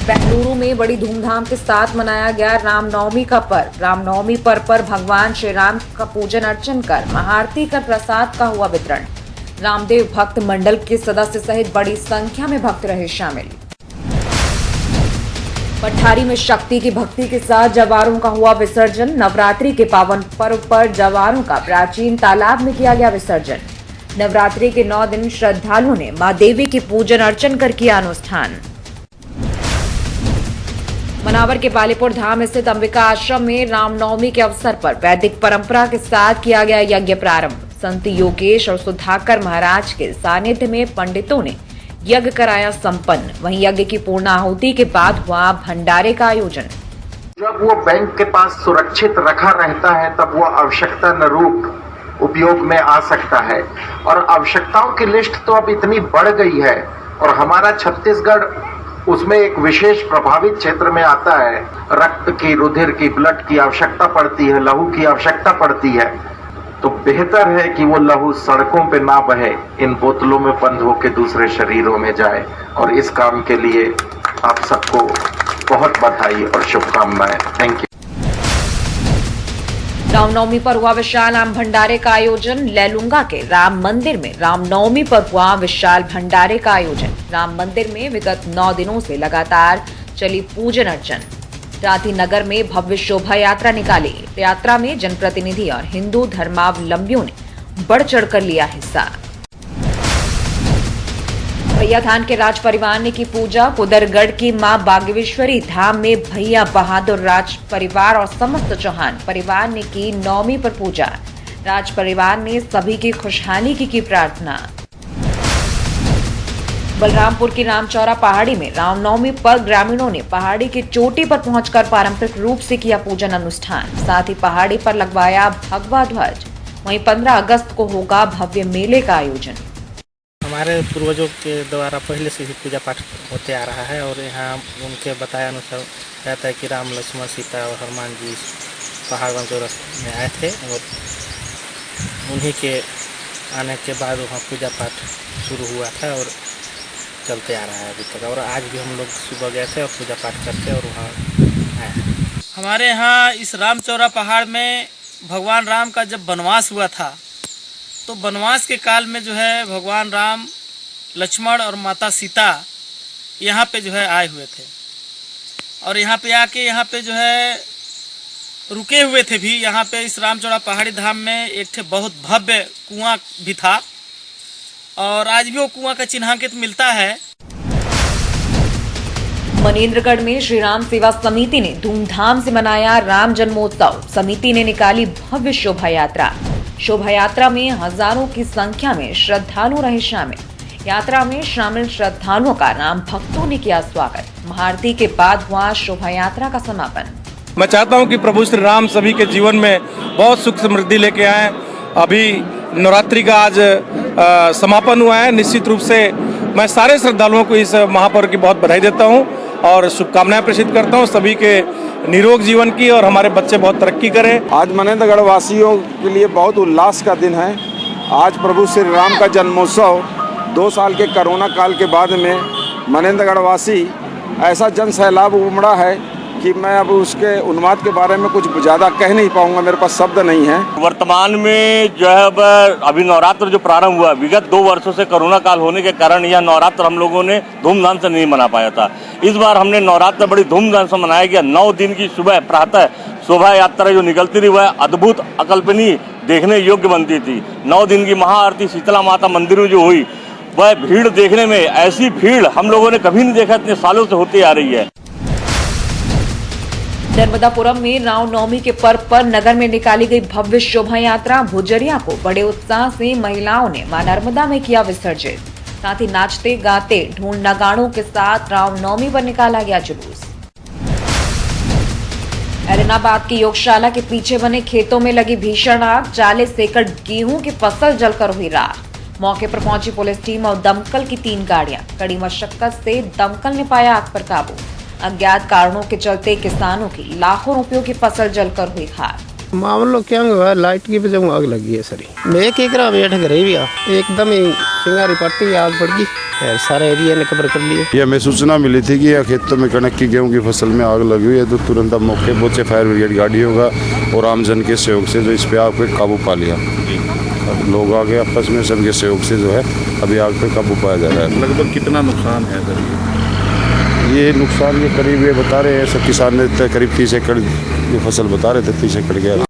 बेंगलुरु में बड़ी धूमधाम के साथ मनाया गया रामनवमी का पर्व। रामनवमी पर्व पर भगवान श्री राम का पूजन अर्चन कर महाआरती कर प्रसाद का हुआ वितरण। रामदेव भक्त मंडल के सदस्य सहित बड़ी संख्या में भक्त रहे शामिल। पठारी में शक्ति की भक्ति के साथ जवारों का हुआ विसर्जन। नवरात्रि के पावन पर्व पर जवारों का प्राचीन तालाब में किया गया विसर्जन। नवरात्रि के 9 दिन श्रद्धालुओं ने मां देवी की पूजन अर्चन कर किया अनुष्ठान। मनावर के बालीपुर धाम स्थित अंबिका आश्रम में रामनवमी के अवसर पर वैदिक परंपरा के साथ किया गया यज्ञ प्रारंभ। संत योगेश और सुधाकर महाराज के सानिध्य में पंडितों ने यज्ञ कराया संपन्न। वहीं यज्ञ की पूर्ण आहुति के बाद हुआ भंडारे का आयोजन। जब वो बैंक के पास सुरक्षित रखा रहता है तब वो आवश्यकता अनुरूप उपयोग में आ सकता है। और आवश्यकताओं की लिस्ट तो अब इतनी बढ़ गई है और हमारा छत्तीसगढ़ उसमें एक विशेष प्रभावित क्षेत्र में आता है। रक्त की, रुधिर की, ब्लड की आवश्यकता पड़ती है, लहू की आवश्यकता पड़ती है। तो बेहतर है कि वो लहू सड़कों पे ना बहे, इन बोतलों में बंद होकर दूसरे शरीरों में जाए। और इस काम के लिए आप सबको बहुत बधाई और शुभकामनाएं। Thank you. रामनवमी पर हुआ विशाल आम भंडारे का आयोजन। लैलूंगा के राम मंदिर में रामनवमी पर हुआ विशाल भंडारे का आयोजन। राम मंदिर में विगत 9 दिनों से लगातार चली पूजन अर्चन। राठी नगर में भव्य शोभा यात्रा निकाली। यात्रा में जनप्रतिनिधि और हिंदू धर्मावलंबियों ने बढ़ चढ़कर लिया हिस्सा। भैया धान के राज परिवार ने की पूजा। कुदरगढ़ की मां बागेश्वरी धाम में भैया बहादुर राज परिवार और समस्त चौहान परिवार ने की नवमी पर पूजा। राज परिवार ने सभी की खुशहाली की प्रार्थना। बलरामपुर की रामचौरा पहाड़ी में रामनवमी पर ग्रामीणों ने पहाड़ी की चोटी पर पहुंचकर पारंपरिक रूप से किया पूजन अनुष्ठान। साथ ही पहाड़ी पर लगवाया भगवा ध्वज। वहीं 15 अगस्त को होगा भव्य मेले का आयोजन। हमारे पूर्वजों के द्वारा पहले से ही पूजा पाठ होते आ रहा है और यहाँ उनके बताया अनुसार कहता है कि राम, लक्ष्मण, सीता और हनुमान जी पहाड़ रामचौरा में आए थे और उन्हीं के आने के बाद वहाँ पूजा पाठ शुरू हुआ था और चलते आ रहा है अभी तक। और आज भी हम लोग सुबह गए थे और पूजा पाठ करके और वहाँ आए। हमारे यहाँ इस रामचौरा पहाड़ में भगवान राम का जब वनवास हुआ था तो वनवास के काल में जो है भगवान राम, लक्ष्मण और माता सीता यहाँ पे जो है आए हुए थे और यहाँ पे आके यहाँ पे जो है रुके हुए थे भी। यहाँ पे इस रामचौरा पहाड़ी धाम में एक ठे बहुत भव्य कुआं भी था और आज भी वो कुआं का चिन्हांकित मिलता है। मनेन्द्रगढ़ में श्री राम सेवा समिति ने धूमधाम से मनाया राम जन्मोत्सव। समिति ने निकाली भव्य शोभा यात्रा। शोभा यात्रा में हजारों की संख्या में श्रद्धालु रहे शामिल। यात्रा में शामिल श्रद्धालुओं का राम भक्तों ने किया स्वागत। महाआरती के बाद हुआ शोभा यात्रा का समापन। मैं चाहता हूं कि प्रभु श्री राम सभी के जीवन में बहुत सुख समृद्धि लेके आए। अभी नवरात्रि का आज समापन हुआ है। निश्चित रूप से मैं सारे श्रद्धालुओं को इस महापर्व की बहुत बधाई देता हूं और शुभकामनाएं प्रेषित करता हूं सभी के निरोग जीवन की और हमारे बच्चे बहुत तरक्की करें। आज मनेन्द्रगढ़ वासियों के लिए बहुत उल्लास का दिन है। आज प्रभु श्री राम का जन्मोत्सव 2 साल के कोरोना काल के बाद में मनेन्द्रगढ़ वासी ऐसा जन सैलाब उमड़ा है कि मैं अब उसके उन्माद के बारे में कुछ ज़्यादा कह नहीं पाऊंगा, मेरे पास शब्द नहीं है। वर्तमान में जो है अभी नवरात्र जो प्रारंभ हुआ, विगत 2 वर्षों से कोरोना काल होने के कारण यह नवरात्र हम लोगों ने धूमधाम से नहीं मना पाया था। इस बार हमने नवरात्र बड़ी धूमधाम से मनाया गया। 9 दिन की सुबह प्रातः शोभा यात्रा जो निकलती रही वह अद्भुत, अकल्पनीय, देखने योग्य बनती थी। 9 दिन की महाआरती शीतला माता मंदिर में जो हुई वह भीड़ देखने में, ऐसी भीड़ हम लोगों ने कभी नहीं देखा, इतने सालों से होती आ रही है। नर्मदापुरम में रामनवमी के पर्व पर नगर में निकाली गई भव्य शोभा यात्रा। भुजरिया को बड़े उत्साह से महिलाओं ने मां नर्मदा में किया विसर्जित। साथ ही नाचते गाते ढोल नगाड़ों के साथ रामनवमी पर निकाला गया जुलूस। ऐलनाबाद की योगशाला के पीछे बने खेतों में लगी भीषण आग। 40 एकड़ गेहूं की फसल जलकर हुई राख। मौके पर पहुंची पुलिस टीम और दमकल की 3 गाड़ियां। कड़ी मशक्कत से दमकल ने पाया आग पर काबू। अज्ञात कारणों के चलते किसानों की लाखों रुपयों की फसल जलकर हुई खाक। मामला क्या हुआ, लाइट की वजह आग लगी है सर। 1 एकड़ में 8 घर भी एकदम ही चिंगारी पड़ती आग पड़ गई। सारा एरिया ने कवर कर लिया। ये हमें सूचना मिली थी कि यह खेतों में कणक की गेहूं की फसल में आग लगी हुई है, तो तुरंत अब मौके पहुंचे फायर ब्रिगेड गाड़ी होगा और आमजन के सहयोग से जो इस पे आग पे काबू पा लिया। अब लोग आगे आपस में सबके सहयोग से जो है अभी आग पे काबू पाया जा रहा है। लगभग कितना नुकसान है सर? ये नुकसान ये करीब ये बता रहे हैं सब किसान ने करीब 30 एकड़ ये फसल बता रहे थे, 30 एकड़ गया।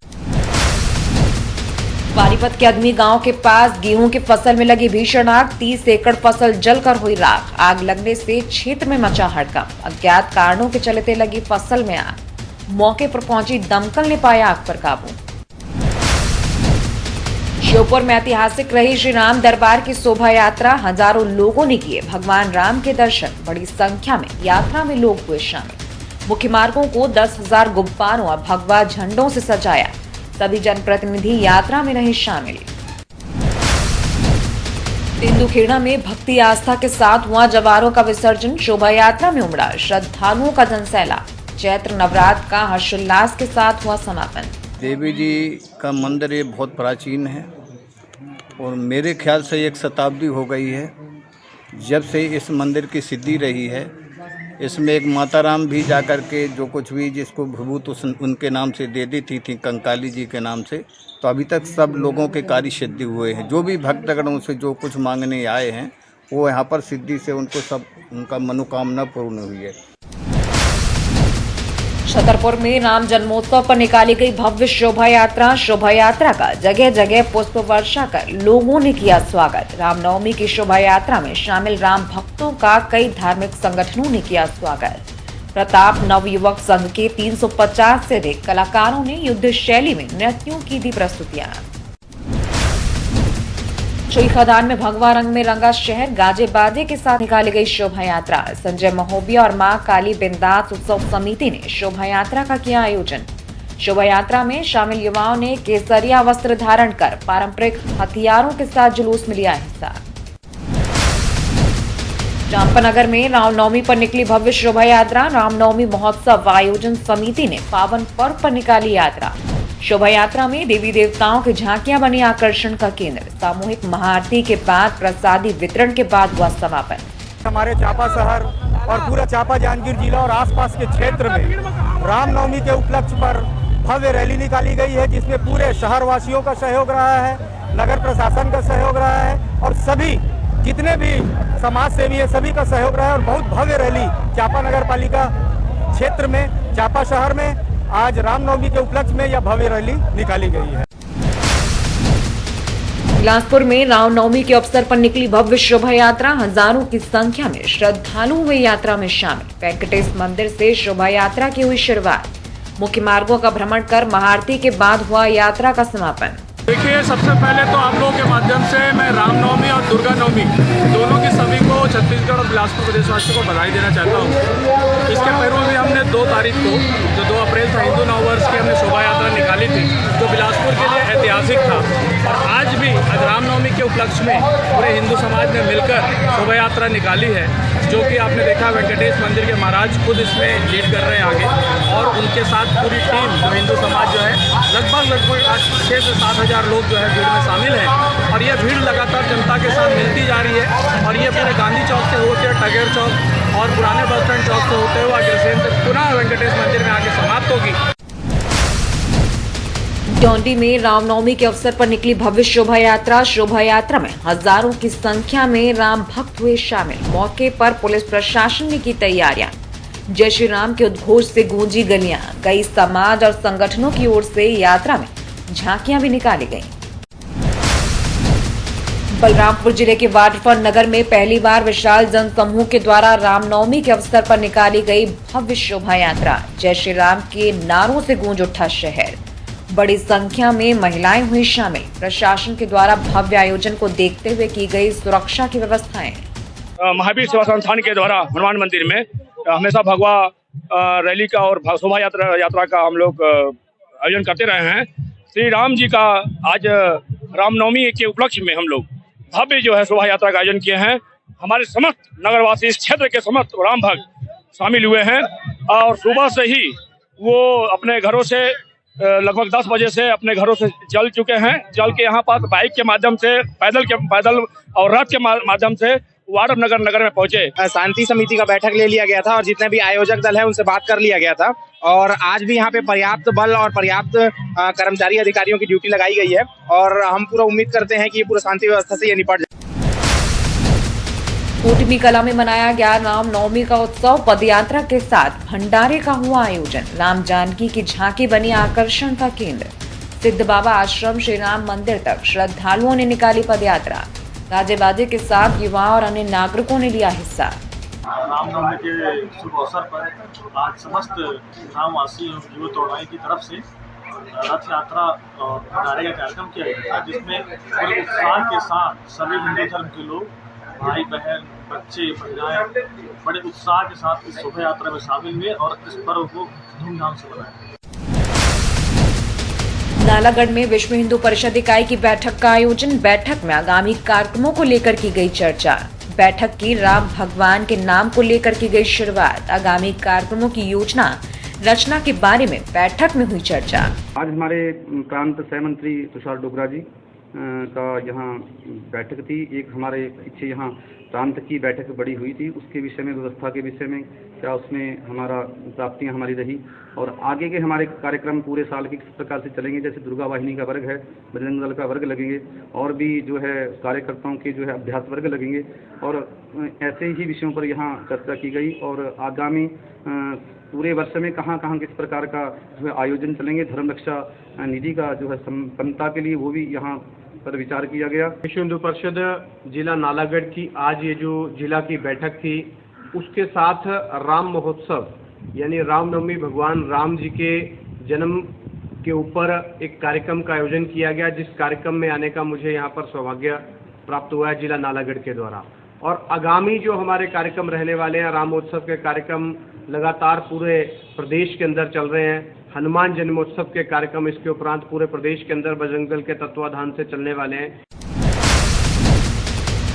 पानीपत के अदमी गांव के पास गेहूं की फसल में लगी भीषण आग, 30 एकड़ फसल जलकर हुई राख। आग लगने से क्षेत्र में मचा हड़कंप। अज्ञात कारणों के चलते लगी फसल में आग। मौके पर पहुंची दमकल ने पाया आग पर काबू। श्योपुर में ऐतिहासिक रही श्री राम दरबार की शोभा यात्रा, हजारों लोगों ने किए भगवान राम के दर्शन। बड़ी संख्या में यात्रा में लोग हुए शामिल। मुख्य मार्गों को 10,000 गुब्बारों और भगवा झंडों से सजाया। सभी जनप्रतिनिधि यात्रा में रहे शामिल। तेंदुखेड़ा में भक्ति आस्था के साथ हुआ जवारों का विसर्जन, शोभा यात्रा में उमड़ा श्रद्धालुओं का जनसैलाब। चैत्र नवरात्र का हर्षोल्लास के साथ हुआ समापन। देवी जी का मंदिर ये बहुत प्राचीन है और मेरे ख्याल से 1 शताब्दी हो गई है जब से इस मंदिर की सिद्धि रही है। इसमें एक माता राम भी जाकर के जो कुछ भी जिसको भभूत उनके नाम से दे दी थी कंकाली जी के नाम से, तो अभी तक सब लोगों के कार्य सिद्धि हुए हैं। जो भी भक्तगणों से जो कुछ मांगने आए हैं वो यहाँ पर सिद्धि से उनको सब उनका मनोकामना पूर्ण हुई है। छतरपुर में राम जन्मोत्सव पर निकाली गई भव्य शोभा यात्रा। शोभा यात्रा का जगह जगह पुष्प वर्षा कर लोगों ने किया स्वागत। रामनवमी की शोभा यात्रा में शामिल राम भक्तों का कई धार्मिक संगठनों ने किया स्वागत। प्रताप नवयुवक संघ के 350 से अधिक कलाकारों ने युद्ध शैली में नृत्यों की दी प्रस्तुतियां। चोई खदान में भगवा रंग में रंगा शहर, गाजे बाजे के साथ निकाली गई शोभा यात्रा। संजय महोबिया और मां काली बिंदास उत्सव समिति ने शोभा यात्रा का किया आयोजन। शोभा यात्रा में शामिल युवाओं ने केसरिया वस्त्र धारण कर पारंपरिक हथियारों के साथ जुलूस में लिया हिस्सा। चांपानगर में रामनवमी पर निकली भव्य शोभा यात्रा। रामनवमी महोत्सव आयोजन समिति ने पावन पर्व पर निकाली यात्रा। शोभा यात्रा में देवी देवताओं की झांकियां बनी आकर्षण का केंद्र। सामूहिक महाआरती के बाद प्रसादी वितरण के बाद हुआ समापन। हमारे चांपा शहर और पूरा चांपा जांजगीर जिला और आसपास के क्षेत्र में रामनवमी के उपलक्ष्य पर भव्य रैली निकाली गई है, जिसमें पूरे शहर वासियों का सहयोग रहा है, नगर प्रशासन का सहयोग रहा है और सभी जितने भी समाज सेवी है सभी का सहयोग रहा है। और बहुत भव्य रैली चांपा नगर पालिका क्षेत्र में, चांपा शहर में आज रामनवमी के उपलक्ष्य में यह भव्य रैली निकाली गई है। बिलासपुर में रामनवमी के अवसर पर निकली भव्य शोभा यात्रा। हजारों की संख्या में श्रद्धालु हुए यात्रा में शामिल। वेंकटेश मंदिर से शोभा यात्रा की हुई शुरुआत। मुख्य मार्गों का भ्रमण कर महाआरती के बाद हुआ यात्रा का समापन। देखिए, सबसे पहले तो आप लोगों के माध्यम से मैं रामनवमी और दुर्गा नवमी दोनों की सभी को छत्तीसगढ़ और बिलासपुर प्रदेशवासियों को बधाई देना चाहता हूँ। इसके पूर्व भी हमने 2 तारीख को जो 2 अप्रैल था हिंदू नववर्ष की हमने शोभा यात्रा निकाली थी, जो बिलासपुर के लिए ऐतिहासिक था। और आज भी आज रामनवमी के उपलक्ष्य में पूरे हिंदू समाज ने मिलकर शोभा यात्रा निकाली है, जो कि आपने देखा वेंकटेश मंदिर के महाराज खुद इसमें लीड कर रहे हैं आगे, और उनके साथ पूरी टीम जो हिंदू समाज जो है लगभग 6 से 7 हज़ार लोग जो है भीड़ में शामिल हैं। और यह भीड़ लगातार जनता के साथ मिलती जा रही है और ये पूरे गांधी चौक से होकर टगेर चौक और पुराने बस स्टैंड चौक से होते हुए अग्रसेन से पुनः वेंकटेश मंदिर में आके समाप्त होगी। डोंडी में रामनवमी के अवसर पर निकली भव्य शोभा यात्रा। शोभा यात्रा में हजारों की संख्या में राम भक्त हुए शामिल। मौके पर पुलिस प्रशासन ने की तैयारियां। जय श्री राम के उद्घोष से गूंजी गलियां। कई समाज और संगठनों की ओर से यात्रा में झांकियां भी निकाली गईं। बलरामपुर जिले के वाटरफॉल नगर में पहली बार विशाल जनसमूह के द्वारा रामनवमी के अवसर पर निकाली गई भव्य शोभा यात्रा। जय श्री राम के नारों से गूंज उठा शहर। बड़ी संख्या में महिलाएं हुई शामिल। प्रशासन के द्वारा भव्य आयोजन को देखते हुए की गई सुरक्षा की व्यवस्थाएं। महावीर सेवा संस्थान के द्वारा हनुमान मंदिर में हमेशा भगवा रैली का और शोभा यात्रा का हम लोग आयोजन करते रहे हैं। श्री राम जी का आज रामनवमी के उपलक्ष्य में हम लोग भव्य जो है शोभा यात्रा का आयोजन किए हैं। हमारे समस्त नगरवासी इस क्षेत्र के समस्त राम भक्त शामिल हुए हैं और सुबह से ही वो अपने घरों से लगभग 10 बजे से अपने घरों से चल चुके हैं। चल के यहाँ पर बाइक के माध्यम से पैदल और रथ के माध्यम से वार्ड और नगर में पहुंचे। शांति समिति का बैठक ले लिया गया था और जितने भी आयोजक दल है उनसे बात कर लिया गया था और आज भी यहाँ पे पर्याप्त बल और पर्याप्त कर्मचारी अधिकारियों की ड्यूटी लगाई गई है और हम पूरा उम्मीद करते हैं कि ये पूरा शांति व्यवस्था से ये निपट जाए। कोटमी कला में मनाया गया रामनवमी का उत्सव। पदयात्रा के साथ भंडारे का हुआ आयोजन। राम जानकी की झांकी बनी आकर्षण का केंद्र। सिद्ध बाबा आश्रम श्री राम मंदिर तक श्रद्धालुओं ने निकाली पदयात्रा। गाजे बाजे के साथ युवा और अन्य नागरिकों ने लिया हिस्सा। रामनवमी के शुभ अवसर पर आज समस्त ग्रामवासी एवं युवा तोड़ाई की तरफ से रथ यात्रा और भंडारे का कार्यक्रम किया गया था, जिसमें बड़े उत्साह के साथ सभी हिंदू धर्म के लोग, भाई बहन, बच्चे, महिलाएं बड़े उत्साह के साथ इस शोभा यात्रा में शामिल हुए और इस पर्व को धूमधाम से मनाया। नालागढ़ में विश्व हिंदू परिषद इकाई की बैठक का आयोजन। बैठक में आगामी कार्यक्रमों को लेकर की गई चर्चा। बैठक की राम भगवान के नाम को लेकर की गई शुरुआत। आगामी कार्यक्रमों की योजना रचना के बारे में बैठक में हुई चर्चा। आज हमारे प्रांत सह मंत्री तुषार डोगरा जी का यहाँ बैठक थी। एक हमारे पीछे यहाँ प्रांत की बैठक बड़ी हुई थी, उसके विषय में, व्यवस्था के विषय में, क्या उसमें हमारा प्राप्तियाँ हमारी रही और आगे के हमारे कार्यक्रम पूरे साल के किस प्रकार से चलेंगे। जैसे दुर्गा वाहिनी का वर्ग है, बजरंग दल का वर्ग लगेंगे और भी जो है कार्यकर्ताओं के जो है अभ्यास वर्ग लगेंगे और ऐसे ही विषयों पर यहाँ चर्चा की गई और आगामी पूरे वर्ष में कहाँ कहाँ किस प्रकार का जो है आयोजन चलेंगे। धर्म रक्षा निधि का जो है संपन्नता के लिए वो भी यहाँ पर विचार किया गया। विश्व हिंदू परिषद जिला नालागढ़ की आज ये जो जिला की बैठक थी, उसके साथ राम महोत्सव यानी रामनवमी भगवान राम जी के जन्म के ऊपर एक कार्यक्रम का आयोजन किया गया, जिस कार्यक्रम में आने का मुझे यहाँ पर सौभाग्य प्राप्त हुआ है जिला नालागढ़ के द्वारा। और आगामी जो हमारे कार्यक्रम रहने वाले हैं, राम महोत्सव के कार्यक्रम लगातार पूरे प्रदेश के अंदर चल रहे हैं। हनुमान जन्मोत्सव के कार्यक्रम इसके उपरांत पूरे प्रदेश के अंदर बजरंग दल के तत्वाधान से चलने वाले हैं।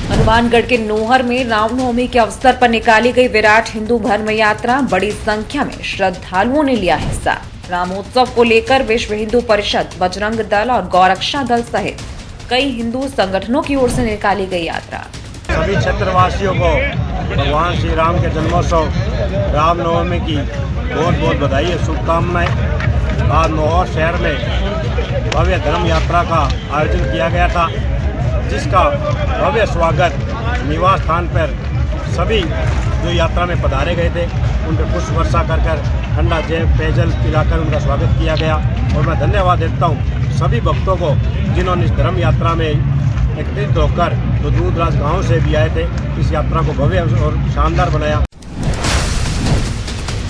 हनुमानगढ़ के नोहर में रामनवमी के अवसर पर निकाली गई विराट हिंदू धर्म यात्रा। बड़ी संख्या में श्रद्धालुओं ने लिया हिस्सा। रामोत्सव को लेकर विश्व हिंदू परिषद, बजरंग दल और गौरक्षा दल सहित कई हिंदू संगठनों की ओर से निकाली गई यात्रा। सभी क्षेत्रवासियों को भगवान श्री राम के जन्मोत्सव रामनवमी की बहुत बहुत बधाई और शुभकामनाएं। आज नौहर शहर में भव्य धर्म यात्रा का आयोजन किया गया था, जिसका भव्य स्वागत निवास स्थान पर सभी जो यात्रा में पधारे गए थे उन पर पुष्प वर्षा कर ठंडा पेयजल पिलाकर उनका स्वागत किया गया। और मैं धन्यवाद देता हूँ सभी भक्तों को जिन्होंने इस धर्म यात्रा में एकत्रित होकर जो दूर दराज गाँव से भी आए थे, इस यात्रा को भव्य और शानदार बनाया।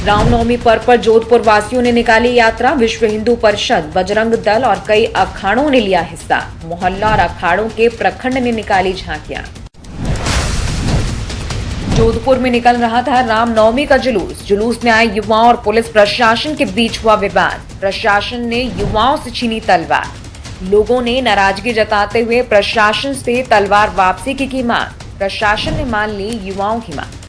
रामनवमी पर्व पर जोधपुर वासियों ने निकाली यात्रा। विश्व हिंदू परिषद, बजरंग दल और कई अखाड़ों ने लिया हिस्सा। मोहल्ला और अखाड़ों के प्रखंड ने निकाली झांकियां। जोधपुर में निकल रहा था रामनवमी का जुलूस। जुलूस में आए युवाओं और पुलिस प्रशासन के बीच हुआ विवाद। प्रशासन ने युवाओं से छीनी तलवार। लोगों ने नाराजगी जताते हुए प्रशासन से तलवार वापसी की मांग। प्रशासन ने मान ली युवाओं की मांग।